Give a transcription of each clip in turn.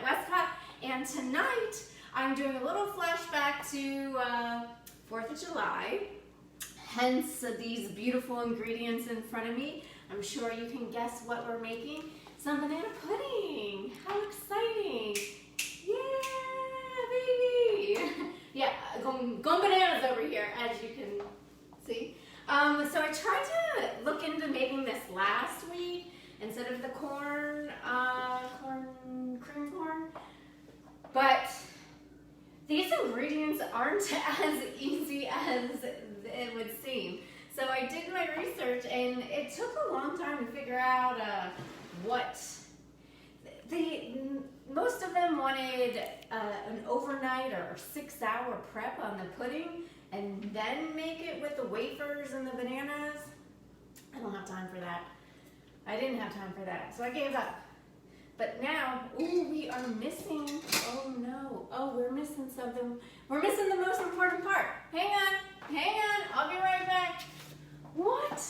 Westcott, and tonight I'm doing a little flashback to 4th of July, hence these beautiful ingredients in front of me. I'm sure you can guess what we're making. Some banana pudding. How exciting. Yeah, baby. Yeah, going bananas over here, as you can see. So I tried to look into making this last week instead of the cream corn, but these ingredients aren't as easy as it would seem. So I did my research, and it took a long time to figure out what most of them wanted an overnight or 6-hour prep on the pudding and then make it with the wafers and the bananas. I don't have time for that. I didn't have time for that, so I gave up. But now, ooh, we are missing, oh no, oh, we're missing something. We're missing the most important part. Hang on, I'll be right back. What?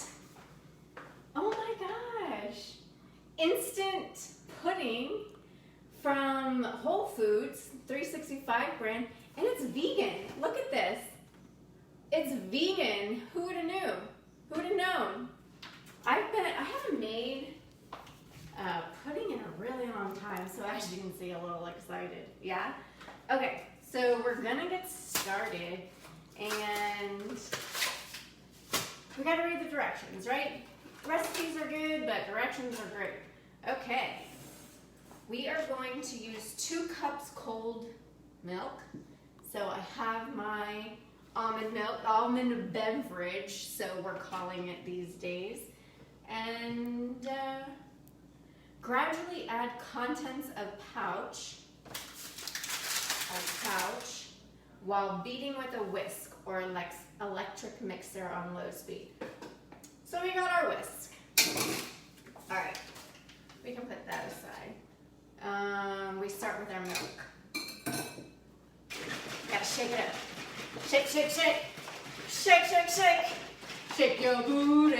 Oh my gosh. Instant pudding from Whole Foods, 365 brand, and it's vegan. Look at this. It's vegan. Who would have knew? Who would have known? I haven't made pudding in a really long time, so as you can see, a little excited. Yeah? Okay, so we're gonna get started, and we gotta read the directions, right? Recipes are good, but directions are great. Okay, we are going to use 2 cups cold milk. So I have my almond milk, almond beverage, so we're calling it these days. And gradually add contents of pouch while beating with a whisk or electric mixer on low speed. So we got our whisk. All right, we can put that aside. We start with our milk. Gotta shake it up. Shake, shake, shake. Shake, shake, shake. Shake your booty.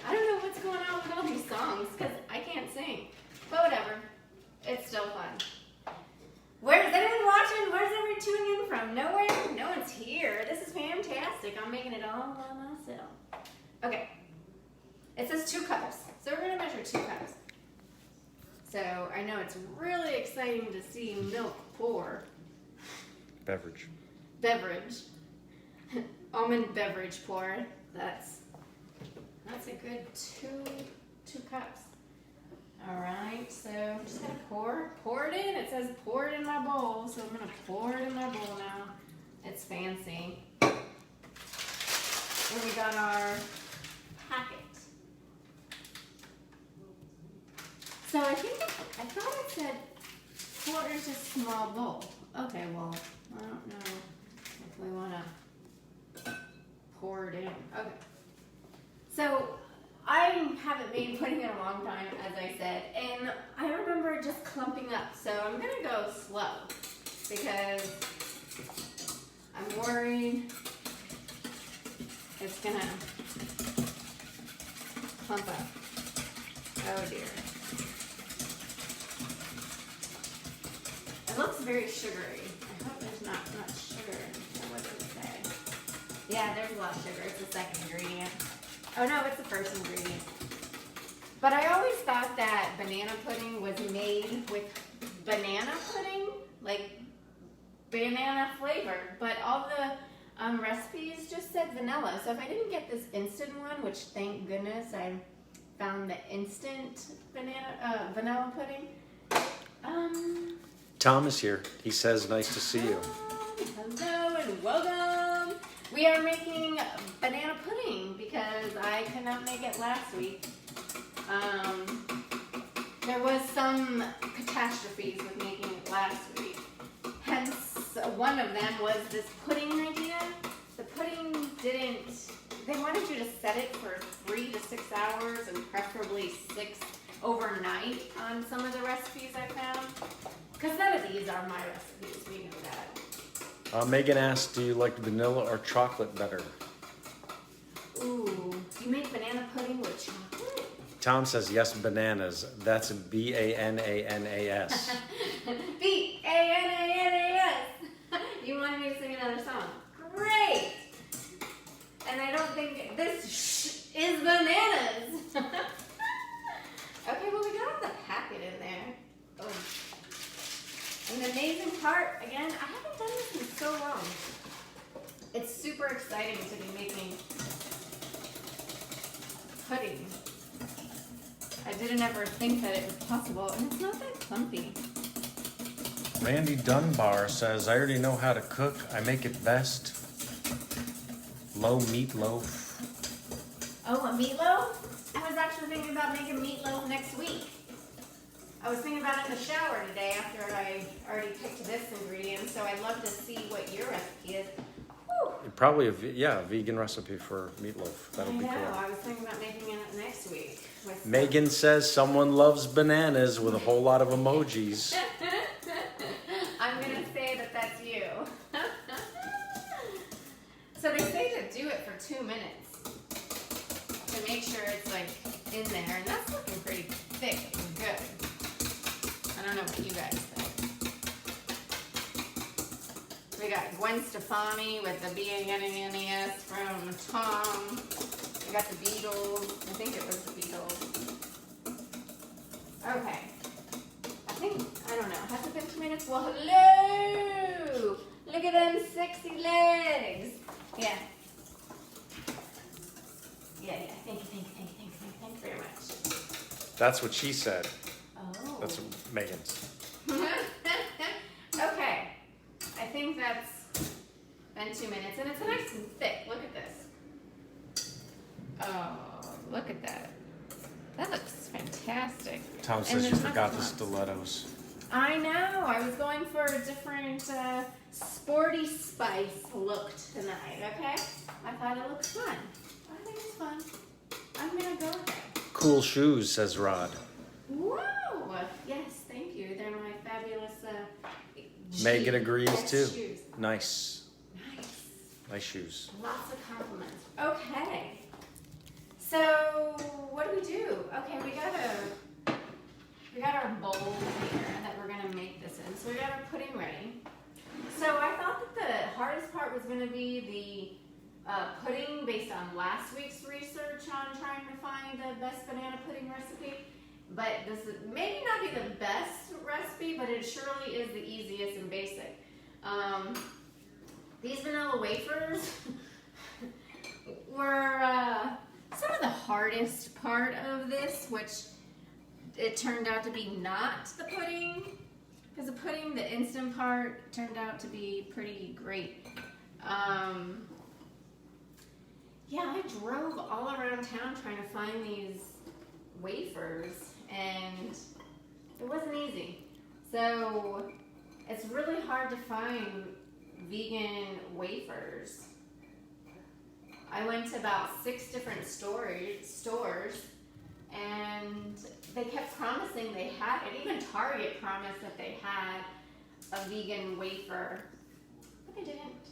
I don't know what's going on with all these songs because I can't sing. But whatever. It's still fun. Where's anyone watching? Where's everyone tuning in from? Nowhere? No one's here. This is fantastic. I'm making it all by myself. Okay. It says 2 cups. So we're going to measure 2 cups. So I know it's really exciting to see milk pour. Beverage. Almond beverage pour. That's a good two cups. All right, so I'm just gonna pour it in. It says pour it in my bowl, so I'm gonna pour it in my bowl now. It's fancy. Then we got our packet. So I thought it said pour into small bowl. Okay, well, I don't know if we wanna pour it in. Okay. So I haven't made pudding in a long time, as I said, and I remember it just clumping up. So I'm gonna go slow because I'm worried it's gonna clump up. Oh dear. It looks very sugary. I hope there's not much sugar in here. What does it say? Yeah, there's a lot of sugar. It's the second ingredient. Oh no, it's the first ingredient. But I always thought that banana pudding was made with banana pudding, like banana flavor. But all the recipes just said vanilla. So if I didn't get this instant one, which thank goodness I found the instant vanilla pudding. Tom is here. He says nice to see you. Hello and welcome. We are making banana pudding because I could not make it last week. There was some catastrophes with making it last week. Hence, one of them was this pudding idea. The pudding they wanted you to set it for 3 to 6 hours and preferably 6 overnight on some of the recipes I found. Because none of these are my recipes, we know that. Megan asked, do you like vanilla or chocolate better? Ooh, you make banana pudding with chocolate? Tom says yes, bananas. That's B-A-N-A-N-A-S. B part, again, I haven't done this in so long. It's super exciting to be making pudding. I didn't ever think that it was possible, and it's not that clumpy. Randy Dunbar says, I already know how to cook. I make it best. Low meatloaf. Oh, a meatloaf? I was actually thinking about making meatloaf next week. I was thinking about it in the shower today after I already picked this ingredient, so I'd love to see what your recipe is. Whew. Probably a vegan recipe for meatloaf. That'll be I know, cool. I was thinking about making it next week. With Megan says someone loves bananas with a whole lot of emojis. I'm gonna say that that's you. So they say to do it for 2 minutes to make sure it's like in there, and that's looking pretty thick and good. I don't know what you guys think. We got Gwen Stefani with the BANNES from Tom. We got the Beatles. I think it was the Beatles. Okay. I don't know. Has it been 2 minutes? Well, hello! Look at them sexy legs. Yeah. Yeah. Thank you very much. That's what she said. Oh. That's Megan's. Okay. I think that's been 2 minutes, and it's nice and thick. Look at this. Oh, look at that. That looks fantastic. Tom And says you there's forgot the nothing stilettos. I know. I was going for a different sporty spice look tonight, okay? I thought it looked fun. I think it's fun. I'm going to go with it. Cool shoes, says Rod. Whoa! Yes, thank you. They're my fabulous Megan agrees Yes, too. shoes. Nice. Nice. Nice shoes. Lots of compliments. Okay. So, what do we do? Okay, we got our bowl here that we're gonna make this in. So we got our pudding ready. So I thought that the hardest part was gonna be the pudding based on last week's research on trying to find the best banana pudding recipe. But this is maybe not be the best recipe, but it surely is the easiest and basic. These vanilla wafers were some of the hardest part of this, which it turned out to be not the pudding, because the pudding, the instant part, turned out to be pretty great. Yeah, I drove all around town trying to find these wafers, and it wasn't easy. So it's really hard to find vegan wafers. I went to about 6 different stores, and they kept promising they had it. Even Target promised that they had a vegan wafer, but they didn't.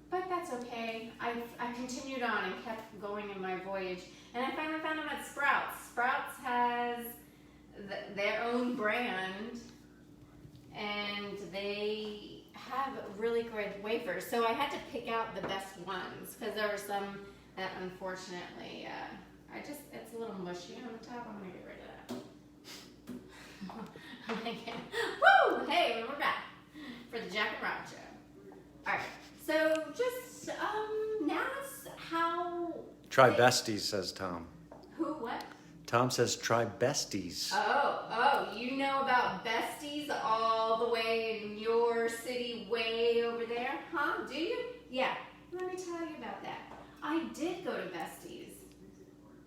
But that's okay. I continued on and kept going in my voyage, and I finally found them at Sprouts. Sprouts has their own brand, and they have really great wafers. So I had to pick out the best ones, because there were some that unfortunately, it's a little mushy on the top. I'm gonna get rid of that. Woo! Hey, we're back for the Jack and Rob show. All right. So just now it's how. Try besties, says Tom. Who? What? Tom says try besties. Oh, you know about Besties all the way in your city way over there? Huh? Do you? Yeah. Let me tell you about that. I did go to Besties.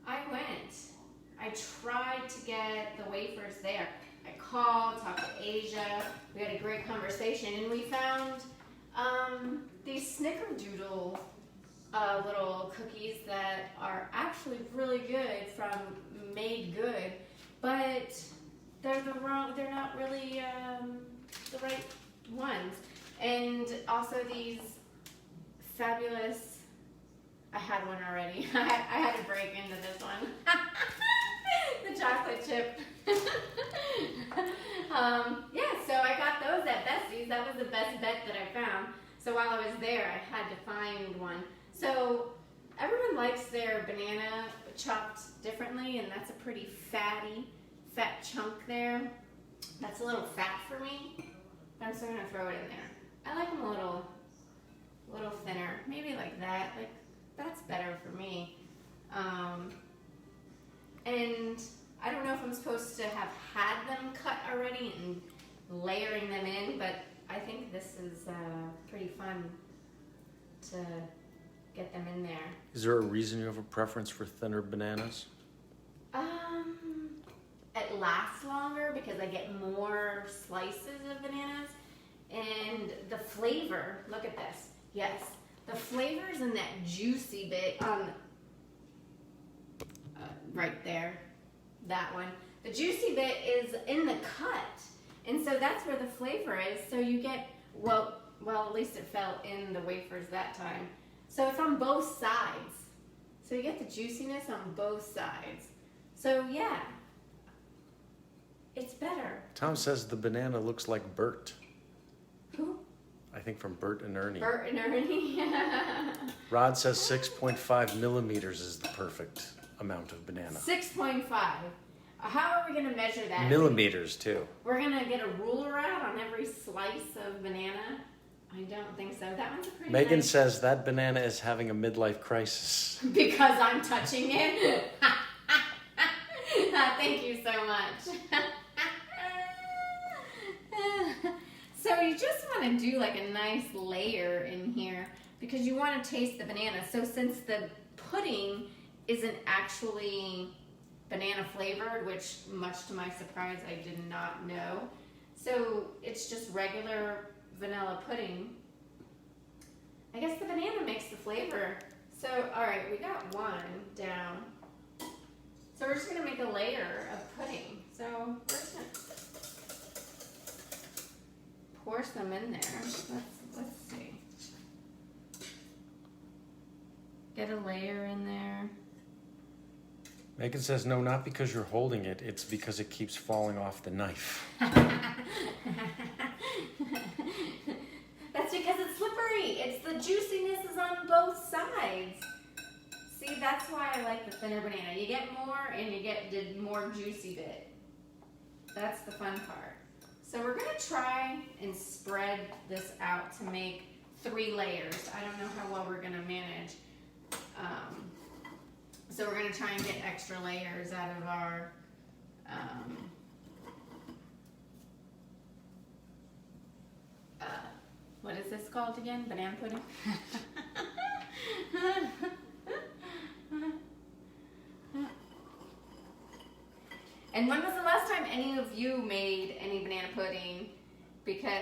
I went. I tried to get the wafers there. I called, talked to Asia. We had a great conversation, and we found these snickerdoodle little cookies that are actually really good from Made Good, but they're not really the right ones. And also these fabulous, I had one already. I had to break into this one. The chocolate chip. Yeah, so I got those at Bestie's. That was the best bet that I found. So while I was there, I had to find one. So everyone likes their banana chopped differently, and that's a pretty fat chunk there. That's a little fat for me. I'm still gonna throw it in there. I like them a little thinner, maybe like that. Like that's better for me. And I don't know if I'm supposed to have had them cut already and layering them in, but I think this is pretty fun to get them in there. Is there a reason you have a preference for thinner bananas? It lasts longer because I get more slices of bananas, and the flavor, look at this, yes, the flavor's in that juicy bit on right there, that one. The juicy bit is in the cut, and so that's where the flavor is. So you get, well, at least it fell in the wafers that time. So it's on both sides. So you get the juiciness on both sides. So yeah, it's better. Tom says the banana looks like Bert. Who? I think from Bert and Ernie. Bert and Ernie. Rod says 6.5 millimeters is the perfect amount of banana. 6.5. How are we going to measure that? Millimeters too. We're going to get a ruler out on every slice of banana? I don't think so. That one's a pretty Megan nice. says that banana is having a midlife crisis. Because I'm touching it? Thank you so much. So you just want to do like a nice layer in here because you want to taste the banana. So since the pudding isn't actually banana flavored, which much to my surprise I did not know. So it's just regular vanilla pudding. I guess the banana makes the flavor. So, all right, we got one down. So we're just gonna make a layer of pudding. So we're just gonna pour some in there. Let's see. Get a layer in there. Megan says no, not because you're holding it, it's because it keeps falling off the knife. That's because it's slippery. It's the juiciness is on both sides. See, that's why I like the thinner banana. You get more and you get the more juicy bit. That's the fun part. So we're gonna try and spread this out to make 3 layers. I don't know how well we're gonna manage. So we're gonna try and get extra layers out of our what is this called again? Banana pudding? And when was the last time any of you made any banana pudding?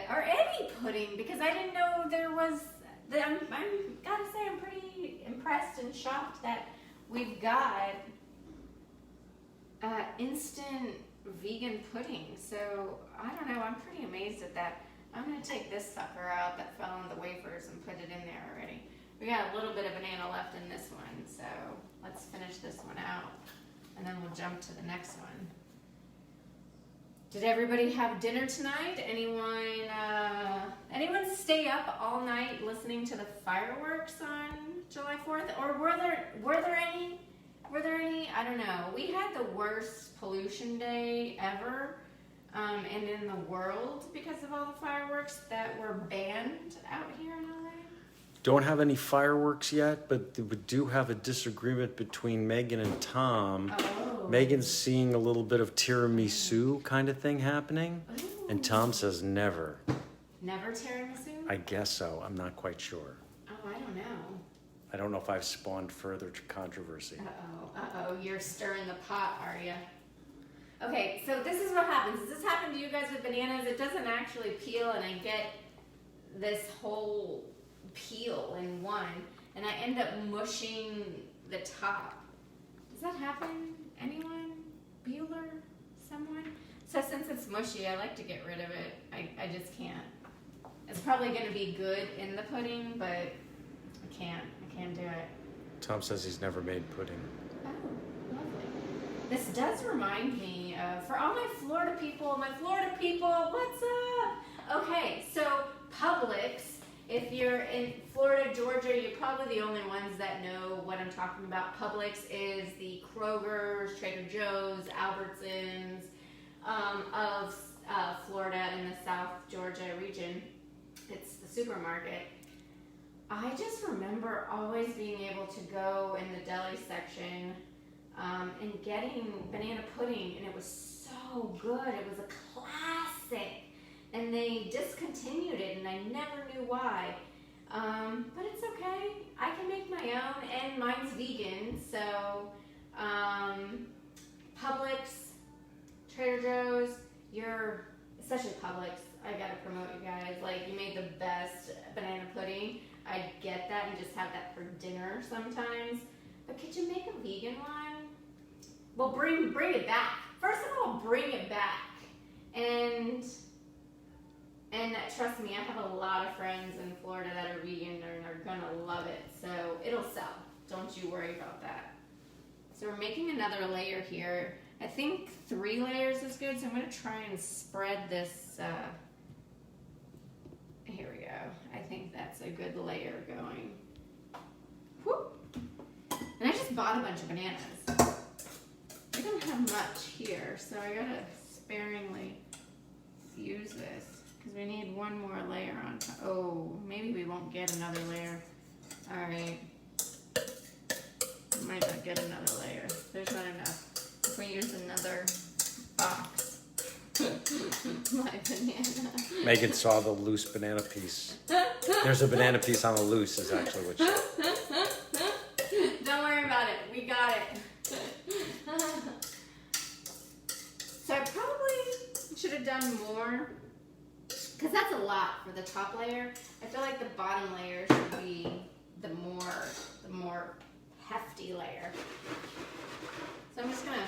Or any pudding? Because I didn't know there was. I'm gotta say I'm pretty impressed and shocked that we've got instant vegan pudding. So I don't know. I'm pretty amazed at that. I'm gonna take this sucker out that fell on the wafers and put it in there already. We got a little bit of banana left in this one, so let's finish this one out, and then we'll jump to the next one. Did everybody have dinner tonight? Anyone stay up all night listening to the fireworks on July 4th? Or were there any? I don't know. We had the worst pollution day ever. And in the world because of all the fireworks that were banned out here in LA? Don't have any fireworks yet, but we do have a disagreement between Megan and Tom. Oh. Megan's seeing a little bit of tiramisu kind of thing happening, Ooh. and Tom says never. Never tiramisu? I guess so. I'm not quite sure. Oh, I don't know. I don't know if I've spawned further controversy. Uh-oh, you're stirring the pot, are you? Okay, so this is what happens. Does this happen to you guys with bananas? It doesn't actually peel, and I get this whole peel in one, and I end up mushing the top. Does that happen? Anyone? Bueller? Someone? So since it's mushy, I like to get rid of it. I just can't. It's probably going to be good in the pudding, but I can't do it. Tom says he's never made pudding. Oh, lovely. This does remind me of, for all my Florida people, what's up? Okay, so Publix, if you're in Florida, Georgia, you're probably the only ones that know what I'm talking about. Publix is the Kroger's, Trader Joe's, Albertsons, of Florida in the South Georgia region. It's the supermarket. I just remember always being able to go in the deli section and getting banana pudding, and it was so good. It was a classic, and they discontinued it, and I never knew why. But it's okay. I can make my own, and mine's vegan, so Publix, Trader Joe's, especially Publix, I gotta promote you guys. Like, you made the best banana pudding. I get that and just have that for dinner sometimes. But could you make a vegan one? Well, bring it back. First of all, bring it back. And trust me, I have a lot of friends in Florida that are vegan and are gonna love it. So it'll sell. Don't you worry about that. So we're making another layer here. I think 3 layers is good, so I'm gonna try and spread this. Here we go. I think that's a good layer going. Whoop. And I just bought a bunch of bananas. I don't have much here, so I gotta sparingly use this because we need one more layer on top. Oh, maybe we won't get another layer. All right. Might not get another layer. There's not enough. If we use another box. My banana. Megan saw the loose banana piece. There's a banana piece on the loose is actually what she Don't worry about it. We got it. So I probably should have done more because that's a lot for the top layer. I feel like the bottom layer should be the more hefty layer. So I'm just gonna,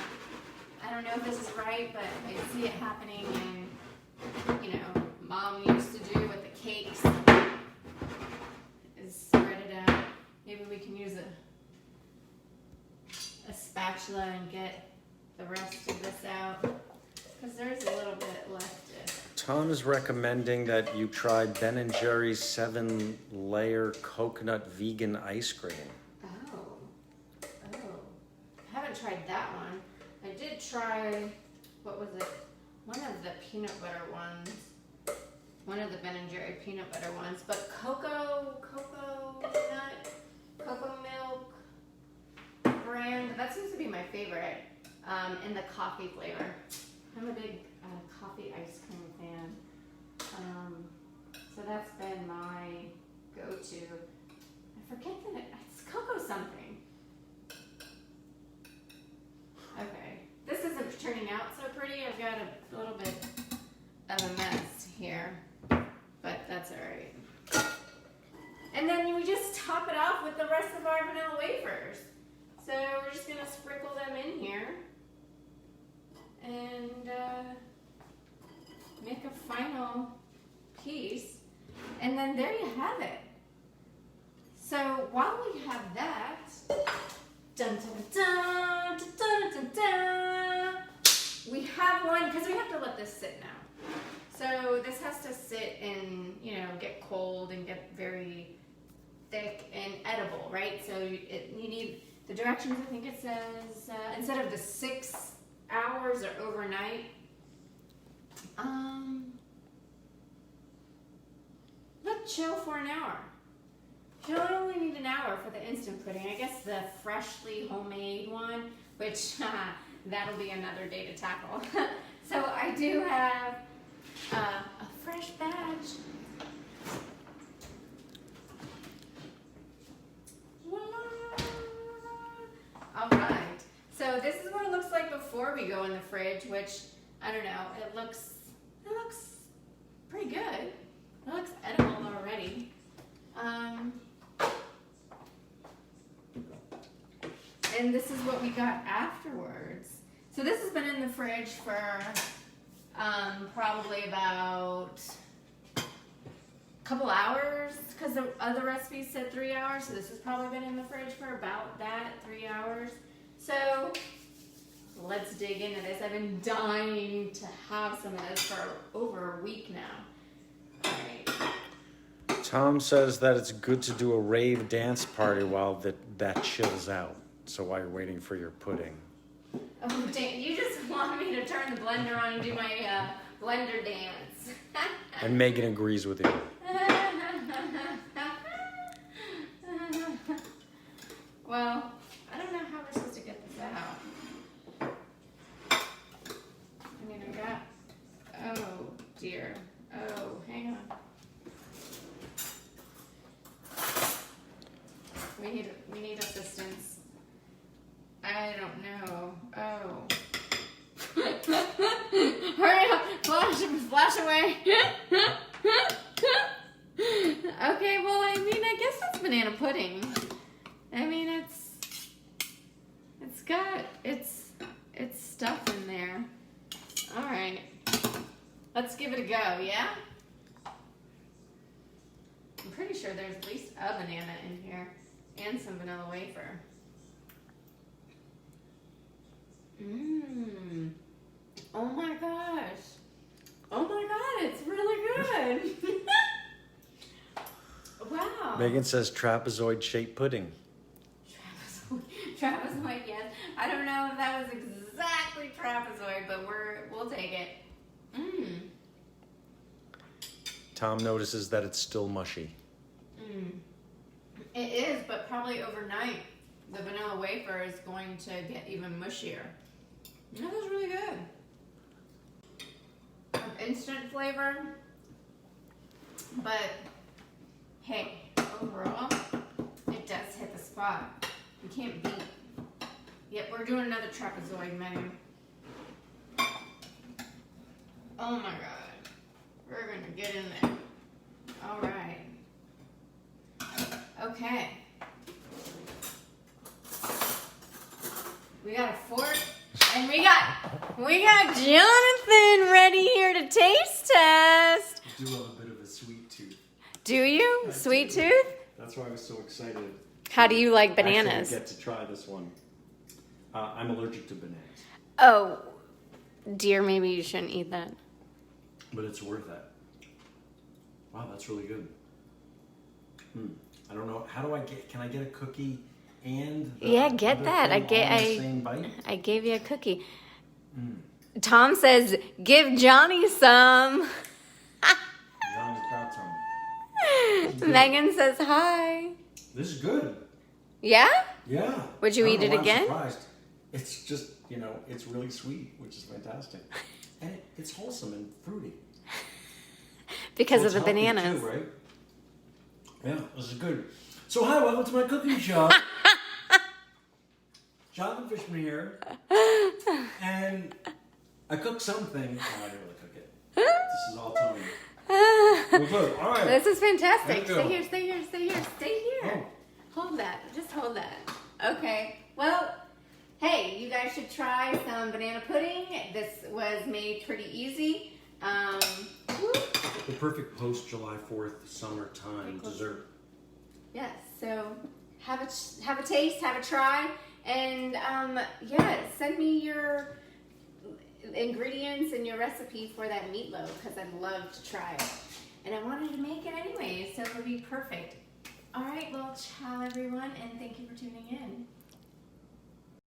I don't know if this is right, but I see it happening and, you know, Mom used to do with the cakes is spread it out. Maybe we can use a spatula and get the rest of this out because there's a little bit left. Tom is recommending that you try Ben & Jerry's 7-layer coconut vegan ice cream. I haven't tried that one. I did try, what was it? One of the peanut butter ones. One of the Ben & Jerry peanut butter ones. But cocoa milk brand, that seems to be my favorite. And the coffee flavor. I'm a big coffee ice cream fan. So that's been my go-to. I forget it's cocoa something. Okay, this isn't turning out so pretty. I've got a little bit of a mess here, but that's all right. And then we just top it off with the rest of our vanilla wafers. So we're just gonna sprinkle them in here and make a final piece. And then there you have it. So while we have that, dun, dun, dun, dun, dun, dun, dun. We have one, because we have to let this sit now. So this has to sit and, you know, get cold and get very thick and edible, right? So you need the directions. I think it says, instead of the 6 hours or overnight, let chill for an hour. You only need an hour for the instant pudding. I guess the freshly homemade one, which that'll be another day to tackle. So I do have a fresh batch. All right. So this is what it looks like before we go in the fridge, which I don't know. It looks pretty good. It looks edible already. And this is what we got afterwards. So this has been in the fridge for probably about a couple hours because the other recipes said 3 hours. So this has probably been in the fridge for about that, 3 hours. So let's dig into this. I've been dying to have some of this for over a week now. All right. Tom says that it's good to do a rave dance party while that chills out. So while you're waiting for your pudding. Oh, dang, you just want me to turn the blender on and do my Blender dance. And Megan agrees with you. Well, I don't know how we're supposed to get this out. I mean, I got, oh dear. Oh, hang on. We need assistance. I don't know. Oh. Hurry up! Flash away! Okay, well, I mean, I guess it's banana pudding. I mean, it's got it's stuff in there. All right, let's give it a go. Yeah. I'm pretty sure there's at least a banana in here and some vanilla wafer. Mmm. Oh my gosh. Oh my god, it's really good. Wow. Megan says trapezoid shaped pudding. Trapezoid, yes. I don't know if that was exactly trapezoid, but we'll take it. Mmm. Tom notices that it's still mushy. Mmm. It is, but probably overnight the vanilla wafer is going to get even mushier. That was really good. Instant flavor, but hey, overall, it does hit the spot. You can't beat. Yep, we're doing another trapezoid menu. Oh my god, we're gonna get in there. All right. Okay. We got a fork. And we got Jonathan ready here to taste test. I do have a bit of a sweet tooth. Do you? I Sweet do. tooth? That's why I was so excited. How do you like bananas? I get to try this one. I'm allergic to bananas. Oh, dear, maybe you shouldn't eat that. But it's worth it. Wow, that's really good. I don't know. How do I get, can I get a cookie and the Yeah, get other that. thing on the same bite? I gave you a cookie. Tom says, give Johnny some. Johnny's got some. Good. Megan says hi. This is good. Yeah? Yeah. Would you I eat don't it know why again? I'm surprised. It's just, it's really sweet, which is fantastic. And it's wholesome and fruity. Because So of the it's healthy bananas. too, right? Yeah, this is good. So hi, welcome to my cooking show. Jonathan Fishman here. And I cooked something. Oh, I didn't really cook it. This is all Tony. We're good. All right. This is fantastic. Let's go. Stay here, stay here, stay here, stay here. Oh. Hold that. Just hold that. Okay. Well, hey, you guys should try some banana pudding. This was made pretty easy. The perfect post-July 4th summertime dessert. Yes. So have a taste, have a try, and yeah, send me your ingredients and your recipe for that meatloaf because I'd love to try it. And I wanted to make it anyway, so it would be perfect. All right, well, ciao everyone, and thank you for tuning in.